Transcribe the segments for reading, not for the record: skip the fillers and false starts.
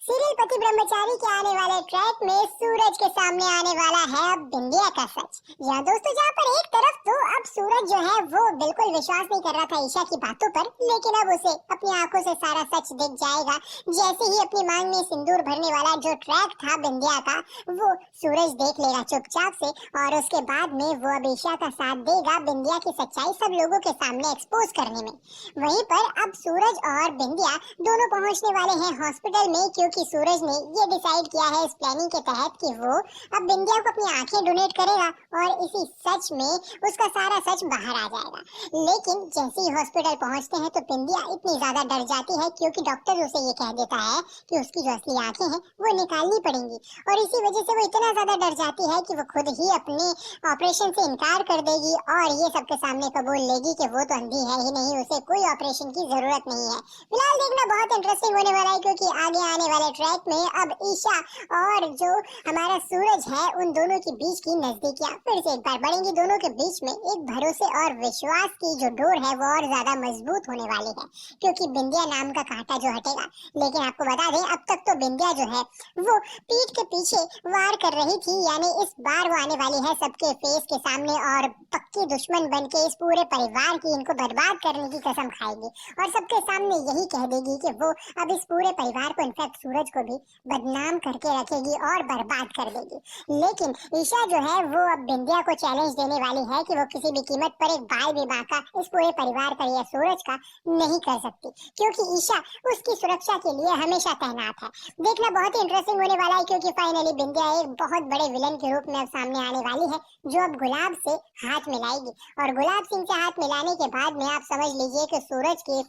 Serial पति ब्रह्मचारी के आने वाले ट्रैक में सूरज के सामने आने वाला है अब बिंदिया का सच। या दोस्तों, जहाँ पर एक तरफ तो अब सूरज जो है वो बिल्कुल विश्वास नहीं कर रहा था ईशा की बातों पर, लेकिन अब उसे अपनी आंखों से सारा सच दिख जाएगा जैसे ही अपनी मांग में सिंदूर भरने वाला जो ट्रैक था बिंदिया का, वो सूरज देख लेगा चुपचाप से, और उसके बाद में वो अब ईशा का साथ देगा बिंदिया की सच्चाई सब लोगों के सामने एक्सपोज करने में। वहीं पर अब सूरज और बिंदिया दोनों पहुंचने वाले हैं हॉस्पिटल में, क्योंकि सूरज ने ये डिसाइड किया है इस प्लानिंग के तहत कि वो अब बिंदिया को अपनी आंखें डोनेट करेगा और इसी सच में उसका सारा सच बाहर आ जाएगा। लेकिन जैसे ही हॉस्पिटल पहुंचते हैं तो बिंदिया इतनी ज्यादा डर जाती है, क्योंकि डॉक्टर उसे ये कह देता है कि उसकी जो असली आंखें हैं वो निकालनी पड़ेंगी, और इसी वजह से वो इतना ज्यादा डर जाती है कि वो खुद ही अपने ऑपरेशन से इनकार कर देगी और ये सबके सामने कबूल लेगी कि वो तो अंधी है ही नहीं, उसे कोई ऑपरेशन की जरूरत नहीं है। फिलहाल देखना बहुत इंटरेस्टिंग होने वाला है, क्योंकि आगे आने वाले ट्रैक में अब ईशा और जो हमारा सूरज है उन दोनों के बीच की नजदीकियां फिर से एक बार बढ़ेंगी। दोनों के बीच में एक भरोसे और विश्वास की जो डोर है वो और ज्यादा मजबूत होने वाली है, क्योंकि बिंदिया नाम का कांटा जो हटेगा। लेकिन आपको बता दें, अब तक तो बिंदिया जो है वो पीठ के पीछे वार कर रही थी, यानी इस बार वो आने वाली है सबके फेस के सामने और पक्की दुश्मन बन के इस पूरे परिवार की इनको बर्बाद करने की कसम खाएगी और सबके सामने यही कह देगी कि वो अब इस पूरे परिवार को, इनफैक्ट सूरज को भी बदनाम करके रखेगी और बर्बाद कर देगी। लेकिन ईशा जो है वो अब बिंदिया को चैलेंज देने वाली है कि वो किसी भी कीमत पर एक बाल भी बांका इस पूरे परिवार का या सूरज का नहीं कर सकती, क्योंकि ईशा उसकी सुरक्षा के लिए हमेशा तैनात है। देखना बहुत ही इंटरेस्टिंग होने वाला है, क्योंकि फाइनली बिंदिया एक बहुत बड़े विलन के रूप में अब सामने आने वाली है, जो अब गुलाब से हाथ मिलाएगी, और गुलाब सिंह से हाथ मिलाने के बाद में आप समझ लीजिए कि सूरज की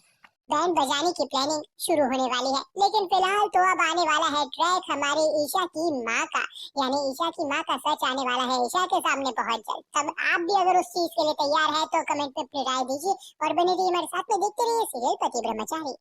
बैंड बजाने की प्लानिंग शुरू होने वाली है। लेकिन फिलहाल तो अब आने वाला है ट्रैक हमारी ईशा की माँ का, यानी ईशा की माँ का सच आने वाला है ईशा के सामने बहुत जल्द। तब आप भी अगर उस चीज के लिए तैयार है तो कमेंट में अपनी राय दीजिए और बने रहिए हमारे साथ में। देखते रहिए सीरियल पति ब्रह्मचारी।